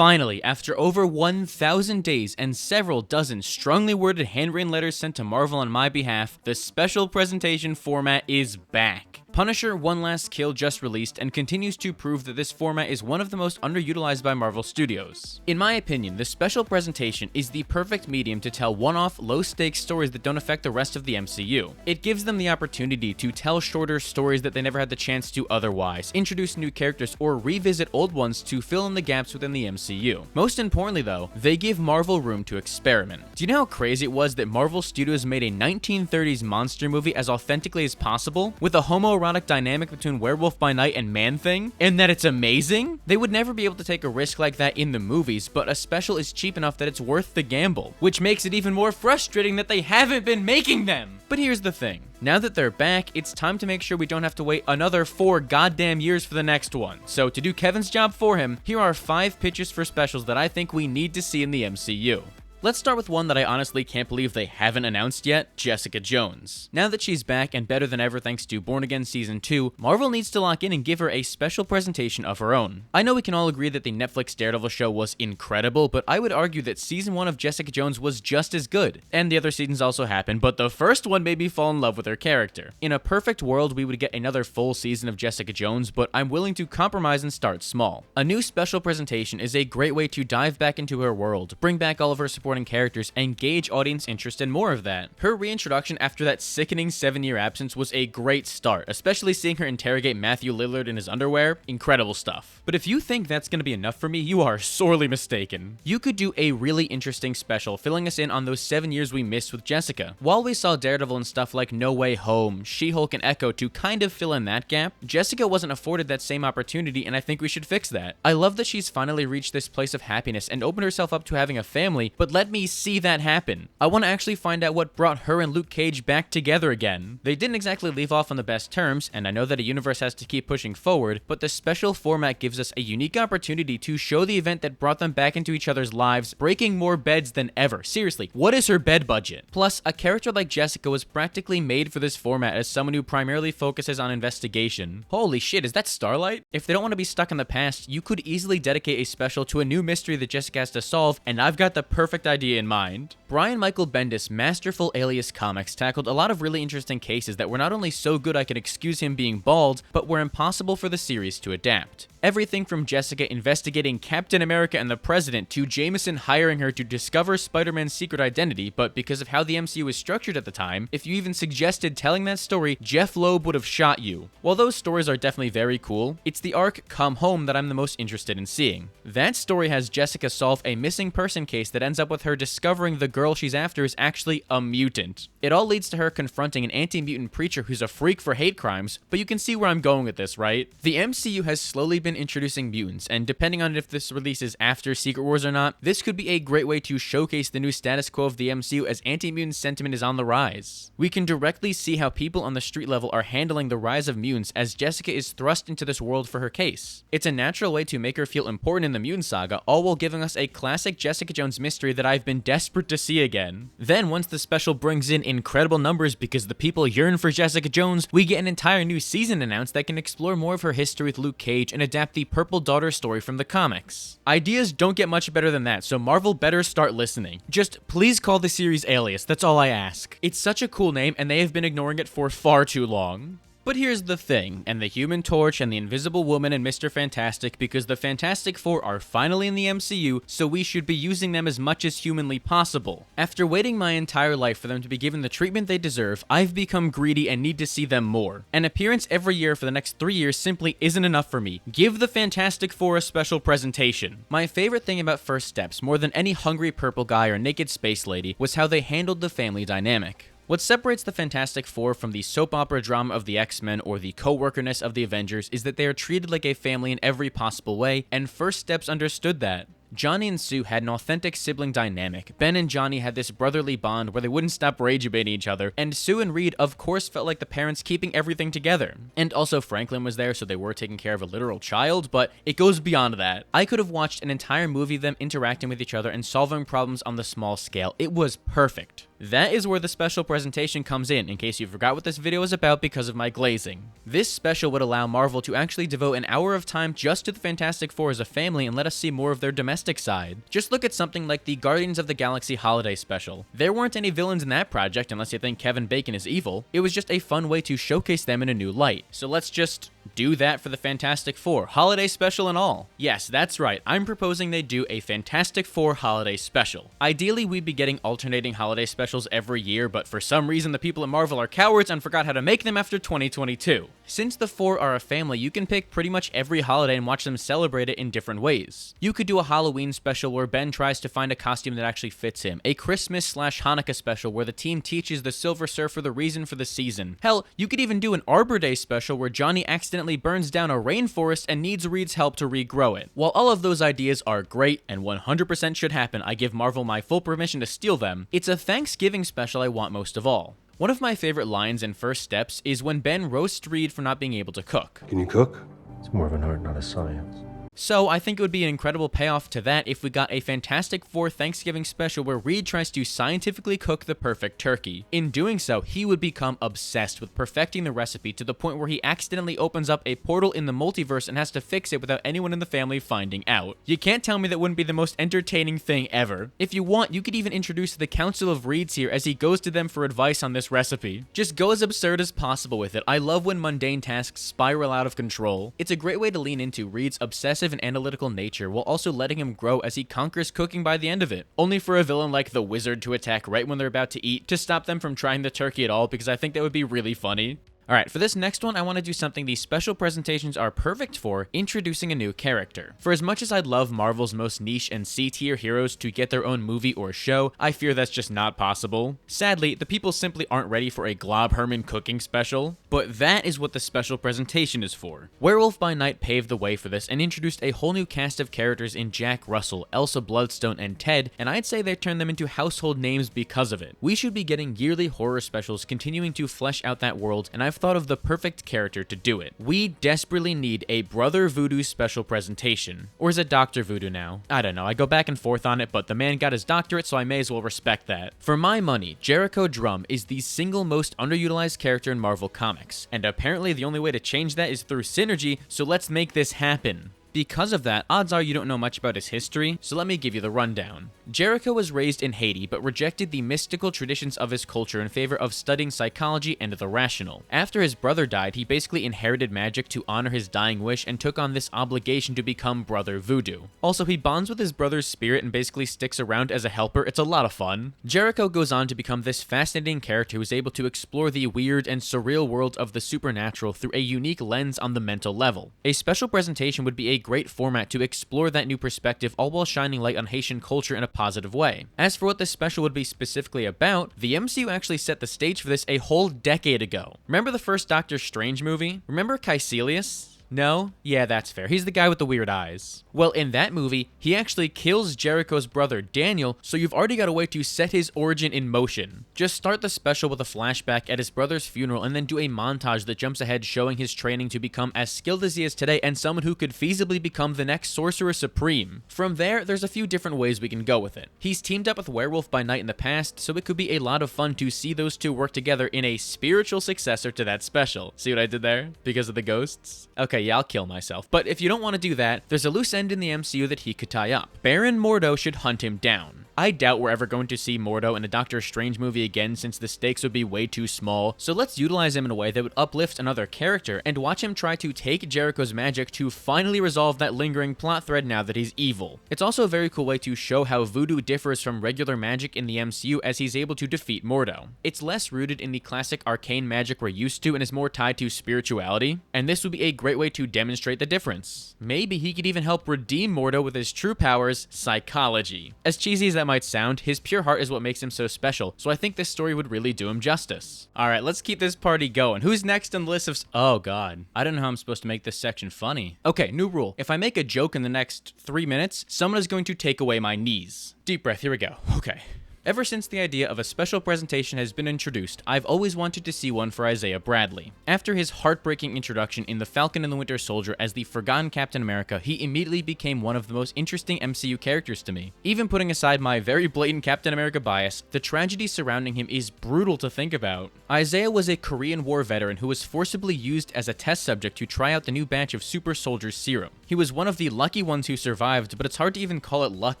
Finally, after over 1,000 days and several dozen strongly worded handwritten letters sent to Marvel on my behalf, the special presentation format is back. Punisher: One Last Kill just released and continues to prove that this format is one of the most underutilized by Marvel Studios. In my opinion, the special presentation is the perfect medium to tell one-off, low-stakes stories that don't affect the rest of the MCU. It gives them the opportunity to tell shorter stories that they never had the chance to otherwise, introduce new characters, or revisit old ones to fill in the gaps within the MCU. Most importantly though, they give Marvel room to experiment. Do you know how crazy it was that Marvel Studios made a 1930s monster movie as authentically as possible, with a homoerotic dynamic between Werewolf by Night and Man-Thing, and that it's amazing? They would never be able to take a risk like that in the movies, but a special is cheap enough that it's worth the gamble, which makes it even more frustrating that they haven't been making them. But here's the thing. Now that they're back, it's time to make sure we don't have to wait another 4 goddamn years for the next one. So to do Kevin's job for him, here are 5 pitches for specials that I think we need to see in the MCU. Let's start with one that I honestly can't believe they haven't announced yet, Jessica Jones. Now that she's back and better than ever thanks to Born Again Season 2, Marvel needs to lock in and give her a special presentation of her own. I know we can all agree that the Netflix Daredevil show was incredible, but I would argue that Season 1 of Jessica Jones was just as good. And the other seasons also happened, but the first one made me fall in love with her character. In a perfect world, we would get another full season of Jessica Jones, but I'm willing to compromise and start small. A new special presentation is a great way to dive back into her world, bring back all of her supporting characters, and gauge audience interest in more of that. Her reintroduction after that sickening 7-year absence was a great start, especially seeing her interrogate Matthew Lillard in his underwear. Incredible stuff. But if you think that's gonna be enough for me, you are sorely mistaken. You could do a really interesting special filling us in on those 7 years we missed with Jessica. While we saw Daredevil and stuff like No Way Home, She-Hulk, and Echo to kind of fill in that gap, Jessica wasn't afforded that same opportunity, and I think we should fix that. I love that she's finally reached this place of happiness and opened herself up to having a family, but let me see that happen. I want to actually find out what brought her and Luke Cage back together again. They didn't exactly leave off on the best terms, and I know that a universe has to keep pushing forward, but the special format gives us a unique opportunity to show the event that brought them back into each other's lives, breaking more beds than ever. Seriously, what is her bed budget? Plus, a character like Jessica was practically made for this format as someone who primarily focuses on investigation. Holy shit, is that Starlight? If they don't want to be stuck in the past, you could easily dedicate a special to a new mystery that Jessica has to solve, and I've got the perfect idea in mind. Brian Michael Bendis' masterful Alias comics tackled a lot of really interesting cases that were not only so good I could excuse him being bald, but were impossible for the series to adapt. Everything from Jessica investigating Captain America and the President to Jameson hiring her to discover Spider-Man's secret identity, but because of how the MCU was structured at the time, if you even suggested telling that story, Jeff Loeb would have shot you. While those stories are definitely very cool, it's the arc Come Home that I'm the most interested in seeing. That story has Jessica solve a missing person case that ends up with her discovering the girl she's after is actually a mutant. It all leads to her confronting an anti-mutant preacher who's a freak for hate crimes, but you can see where I'm going with this, right? The MCU has slowly been introducing mutants, and depending on if this releases after Secret Wars or not, this could be a great way to showcase the new status quo of the MCU as anti-mutant sentiment is on the rise. We can directly see how people on the street level are handling the rise of mutants as Jessica is thrust into this world for her case. It's a natural way to make her feel important in the mutant saga, all while giving us a classic Jessica Jones mystery that I've been desperate to see again. Then, once the special brings in incredible numbers because the people yearn for Jessica Jones, we get an entire new season announced that can explore more of her history with Luke Cage and adapt the Purple Daughter story from the comics. Ideas don't get much better than that, so Marvel better start listening. Just please call the series Alias, that's all I ask. It's such a cool name, and they have been ignoring it for far too long. But here's the thing, and the Human Torch and the Invisible Woman and Mr. Fantastic, because the Fantastic Four are finally in the MCU, so we should be using them as much as humanly possible. After waiting my entire life for them to be given the treatment they deserve, I've become greedy and need to see them more. An appearance every year for the next 3 years simply isn't enough for me. Give the Fantastic Four a special presentation. My favorite thing about First Steps, more than any hungry purple guy or naked space lady, was how they handled the family dynamic. What separates the Fantastic Four from the soap opera drama of the X-Men or the co-workerness of the Avengers is that they are treated like a family in every possible way, and First Steps understood that. Johnny and Sue had an authentic sibling dynamic. Ben and Johnny had this brotherly bond where they wouldn't stop rage-baiting each other, and Sue and Reed of course felt like the parents keeping everything together. And also Franklin was there, so they were taking care of a literal child, but it goes beyond that. I could have watched an entire movie of them interacting with each other and solving problems on the small scale. It was perfect. That is where the special presentation comes in case you forgot what this video is about because of my glazing. This special would allow Marvel to actually devote an hour of time just to the Fantastic Four as a family and let us see more of their domestic side. Just look at something like the Guardians of the Galaxy holiday special. There weren't any villains in that project unless you think Kevin Bacon is evil. It was just a fun way to showcase them in a new light. So let's just do that for the Fantastic Four, holiday special and all. Yes, that's right, I'm proposing they do a Fantastic Four holiday special. Ideally, we'd be getting alternating holiday specials every year, but for some reason the people at Marvel are cowards and forgot how to make them after 2022. Since the four are a family, you can pick pretty much every holiday and watch them celebrate it in different ways. You could do a Halloween special where Ben tries to find a costume that actually fits him, a Christmas/Hanukkah special where the team teaches the Silver Surfer the reason for the season. Hell, you could even do an Arbor Day special where Johnny accidentally burns down a rainforest and needs Reed's help to regrow it. While all of those ideas are great and 100% should happen, I give Marvel my full permission to steal them, it's a Thanksgiving special I want most of all. One of my favorite lines in First Steps is when Ben roasts Reed for not being able to cook. Can you cook? It's more of an art, not a science. So I think it would be an incredible payoff to that if we got a Fantastic Four Thanksgiving special where Reed tries to scientifically cook the perfect turkey. In doing so, he would become obsessed with perfecting the recipe to the point where he accidentally opens up a portal in the multiverse and has to fix it without anyone in the family finding out. You can't tell me that wouldn't be the most entertaining thing ever. If you want, you could even introduce the Council of Reeds here as he goes to them for advice on this recipe. Just go as absurd as possible with it. I love when mundane tasks spiral out of control. It's a great way to lean into Reed's obsessive and analytical nature while also letting him grow as he conquers cooking by the end of it. Only for a villain like the Wizard to attack right when they're about to eat to stop them from trying the turkey at all, because I think that would be really funny. Alright, for this next one, I want to do something these special presentations are perfect for, introducing a new character. For as much as I'd love Marvel's most niche and C-tier heroes to get their own movie or show, I fear that's just not possible. Sadly, the people simply aren't ready for a Glob Herman cooking special, but that is what the special presentation is for. Werewolf by Night paved the way for this and introduced a whole new cast of characters in Jack Russell, Elsa Bloodstone, and Ted, and I'd say they turned them into household names because of it. We should be getting yearly horror specials continuing to flesh out that world, and I've thought of the perfect character to do it. We desperately need a Brother Voodoo special presentation. Or is it Dr. Voodoo now? I don't know, I go back and forth on it, but the man got his doctorate, so I may as well respect that. For my money, Jericho Drumm is the single most underutilized character in Marvel Comics, and apparently the only way to change that is through synergy, so let's make this happen. Because of that, odds are you don't know much about his history, so let me give you the rundown. Jericho was raised in Haiti, but rejected the mystical traditions of his culture in favor of studying psychology and the rational. After his brother died, he basically inherited magic to honor his dying wish and took on this obligation to become Brother Voodoo. Also, he bonds with his brother's spirit and basically sticks around as a helper. It's a lot of fun. Jericho goes on to become this fascinating character who is able to explore the weird and surreal world of the supernatural through a unique lens on the mental level. A special presentation would be a great format to explore that new perspective, all while shining light on Haitian culture in a positive way. As for what this special would be specifically about, the MCU actually set the stage for this a whole decade ago. Remember the first Doctor Strange movie? Remember Caecilius? No? Yeah, that's fair. He's the guy with the weird eyes. Well, in that movie, he actually kills Jericho's brother Daniel, so you've already got a way to set his origin in motion. Just start the special with a flashback at his brother's funeral and then do a montage that jumps ahead showing his training to become as skilled as he is today and someone who could feasibly become the next Sorcerer Supreme. From there, there's a few different ways we can go with it. He's teamed up with Werewolf by Night in the past, so it could be a lot of fun to see those two work together in a spiritual successor to that special. See what I did there? Because of the ghosts? Okay, yeah, I'll kill myself. But if you don't want to do that, there's a loose end in the MCU that he could tie up. Baron Mordo should hunt him down. I doubt we're ever going to see Mordo in a Doctor Strange movie again since the stakes would be way too small, so let's utilize him in a way that would uplift another character and watch him try to take Jericho's magic to finally resolve that lingering plot thread now that he's evil. It's also a very cool way to show how voodoo differs from regular magic in the MCU as he's able to defeat Mordo. It's less rooted in the classic arcane magic we're used to and is more tied to spirituality, and this would be a great way to demonstrate the difference. Maybe he could even help redeem Mordo with his true powers, psychology. As cheesy as that might sound, his pure heart is what makes him so special, so I think this story would really do him justice. Alright, let's keep this party going. Who's next on the list of oh god. I don't know how I'm supposed to make this section funny. Okay, new rule. If I make a joke in the next 3 minutes, someone is going to take away my knees. Deep breath, here we go. Okay. Ever since the idea of a special presentation has been introduced, I've always wanted to see one for Isaiah Bradley. After his heartbreaking introduction in The Falcon and the Winter Soldier as the forgotten Captain America, he immediately became one of the most interesting MCU characters to me. Even putting aside my very blatant Captain America bias, the tragedy surrounding him is brutal to think about. Isaiah was a Korean War veteran who was forcibly used as a test subject to try out the new batch of super soldiers serum. He was one of the lucky ones who survived, but it's hard to even call it luck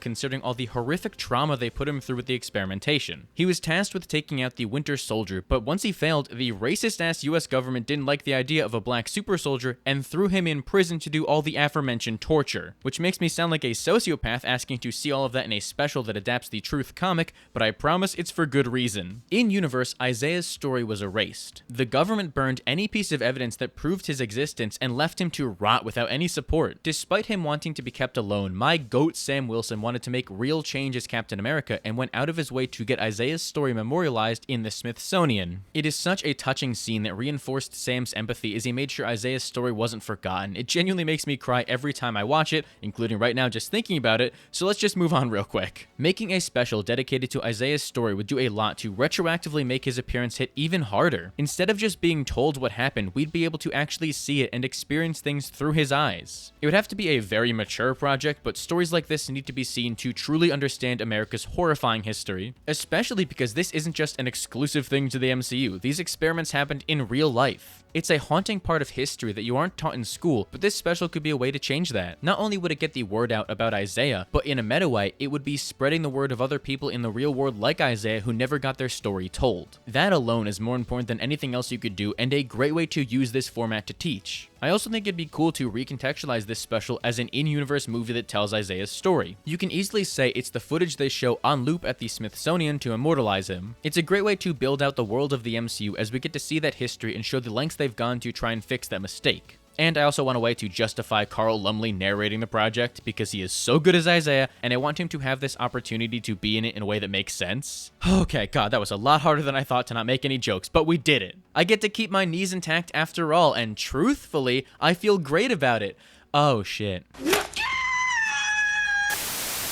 considering all the horrific trauma they put him through with the experimentation. He was tasked with taking out the Winter Soldier, but once he failed, the racist-ass US government didn't like the idea of a black super soldier and threw him in prison to do all the aforementioned torture, which makes me sound like a sociopath asking to see all of that in a special that adapts the Truth comic, but I promise it's for good reason. In-universe, Isaiah's story was erased. The government burned any piece of evidence that proved his existence and left him to rot without any support. Despite him wanting to be kept alone, my GOAT Sam Wilson wanted to make real change as Captain America and went out of his way to get Isaiah's story memorialized in the Smithsonian. It is such a touching scene that reinforced Sam's empathy as he made sure Isaiah's story wasn't forgotten. It genuinely makes me cry every time I watch it, including right now just thinking about it, so let's just move on real quick. Making a special dedicated to Isaiah's story would do a lot to retroactively make his appearance hit even harder. Instead of just being told what happened, we'd be able to actually see it and experience things through his eyes. It would have to be a very mature project, but stories like this need to be seen to truly understand America's horrifying history, especially because this isn't just an exclusive thing to the MCU. These experiments happened in real life. It's a haunting part of history that you aren't taught in school, but this special could be a way to change that. Not only would it get the word out about Isaiah, but in a meta way, it would be spreading the word of other people in the real world like Isaiah who never got their story told. That alone is more important than anything else you could do, and a great way to use this format to teach. I also think it'd be cool to recontextualize this special as an in-universe movie that tells Isaiah's story. You can easily say it's the footage they show on loop at the Smithsonian to immortalize him. It's a great way to build out the world of the MCU as we get to see that history and show the lengths they've gone to try and fix that mistake. And I also want a way to justify Carl Lumbly narrating the project because he is so good as Isaiah, and I want him to have this opportunity to be in it in a way that makes sense. Okay, God, that was a lot harder than I thought to not make any jokes, but we did it. I get to keep my knees intact after all, and truthfully, I feel great about it. Oh, shit.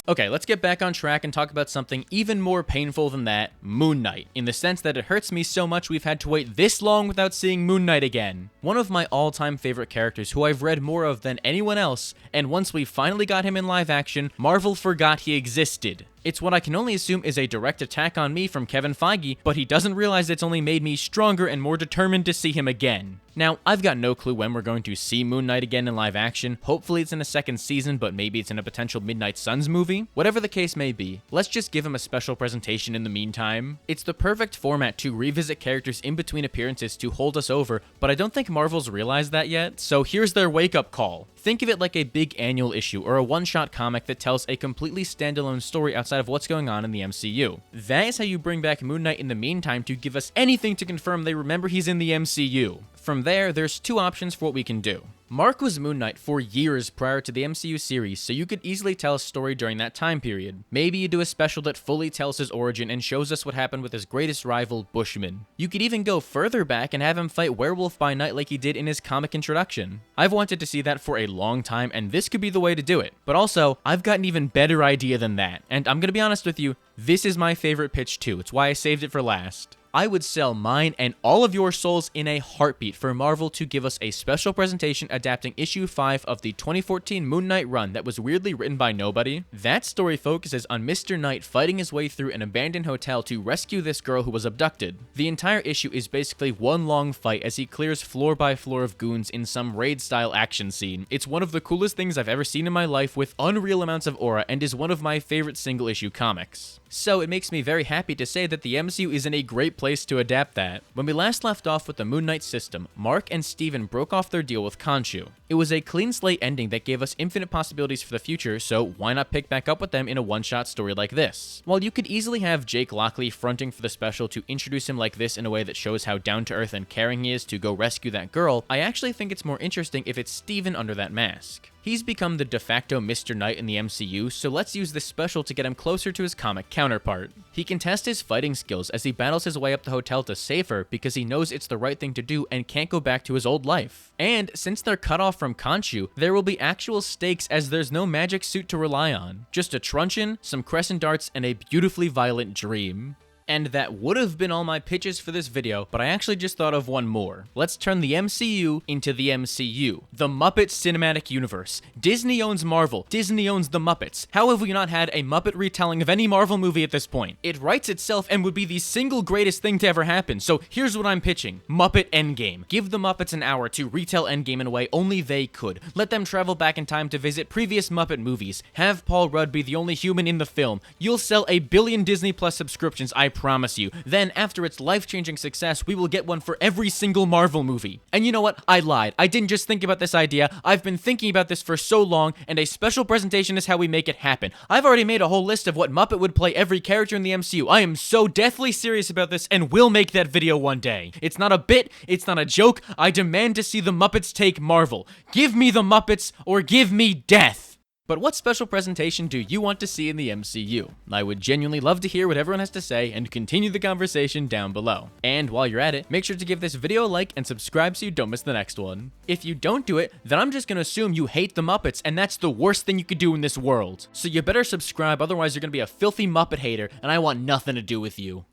Okay, let's get back on track and talk about something even more painful than that, Moon Knight, in the sense that it hurts me so much we've had to wait this long without seeing Moon Knight again. One of my all-time favorite characters who I've read more of than anyone else, and once we finally got him in live action, Marvel forgot he existed. It's what I can only assume is a direct attack on me from Kevin Feige, but he doesn't realize it's only made me stronger and more determined to see him again. Now, I've got no clue when we're going to see Moon Knight again in live action. Hopefully it's in a second season, but maybe it's in a potential Midnight Suns movie. Whatever the case may be, let's just give him a special presentation in the meantime. It's the perfect format to revisit characters in between appearances to hold us over, but I don't think Marvel's realized that yet, so here's their wake-up call. Think of it like a big annual issue or a one-shot comic that tells a completely standalone story outside of what's going on in the MCU. That is how you bring back Moon Knight in the meantime to give us anything to confirm they remember he's in the MCU. From there, there's two options for what we can do. Mark was Moon Knight for years prior to the MCU series, so you could easily tell a story during that time period. Maybe you do a special that fully tells his origin and shows us what happened with his greatest rival, Bushman. You could even go further back and have him fight Werewolf by Night like he did in his comic introduction. I've wanted to see that for a long time, and this could be the way to do it. But also, I've got an even better idea than that, and I'm gonna be honest with you, this is my favorite pitch too. It's why I saved it for last. I would sell mine and all of your souls in a heartbeat for Marvel to give us a special presentation adapting issue 5 of the 2014 Moon Knight run that was weirdly written by nobody. That story focuses on Mr. Knight fighting his way through an abandoned hotel to rescue this girl who was abducted. The entire issue is basically one long fight as he clears floor by floor of goons in some raid-style action scene. It's one of the coolest things I've ever seen in my life with unreal amounts of aura and is one of my favorite single-issue comics. So it makes me very happy to say that the MCU is in a great place to adapt that. When we last left off with the Moon Knight system, Mark and Steven broke off their deal with Khonshu. It was a clean slate ending that gave us infinite possibilities for the future, so why not pick back up with them in a one-shot story like this? While you could easily have Jake Lockley fronting for the special to introduce him like this in a way that shows how down-to-earth and caring he is to go rescue that girl, I actually think it's more interesting if it's Steven under that mask. He's become the de facto Mr. Knight in the MCU, so let's use this special to get him closer to his comic counterpart. He can test his fighting skills as he battles his way up the hotel to save her because he knows it's the right thing to do and can't go back to his old life. And since they're cut off from Khonshu, there will be actual stakes as there's no magic suit to rely on. Just a truncheon, some crescent darts, and a beautifully violent dream. And that would have been all my pitches for this video, but I actually just thought of one more. Let's turn the MCU into the MCU. The Muppet Cinematic Universe. Disney owns Marvel. Disney owns the Muppets. How have we not had a Muppet retelling of any Marvel movie at this point? It writes itself and would be the single greatest thing to ever happen. So here's what I'm pitching. Muppet Endgame. Give the Muppets an hour to retell Endgame in a way only they could. Let them travel back in time to visit previous Muppet movies. Have Paul Rudd be the only human in the film. You'll sell 1 billion Disney Plus subscriptions, I promise you. Then, after its life-changing success, we will get one for every single Marvel movie. And you know what? I lied. I didn't just think about this idea. I've been thinking about this for so long, and a special presentation is how we make it happen. I've already made a whole list of what Muppet would play every character in the MCU. I am so deathly serious about this, and will make that video one day. It's not a bit. It's not a joke. I demand to see the Muppets take Marvel. Give me the Muppets, or give me death. But what special presentation do you want to see in the MCU? I would genuinely love to hear what everyone has to say and continue the conversation down below. And while you're at it, make sure to give this video a like and subscribe so you don't miss the next one. If you don't do it, then I'm just gonna assume you hate the Muppets, and that's the worst thing you could do in this world. So you better subscribe, otherwise you're gonna be a filthy Muppet hater, and I want nothing to do with you.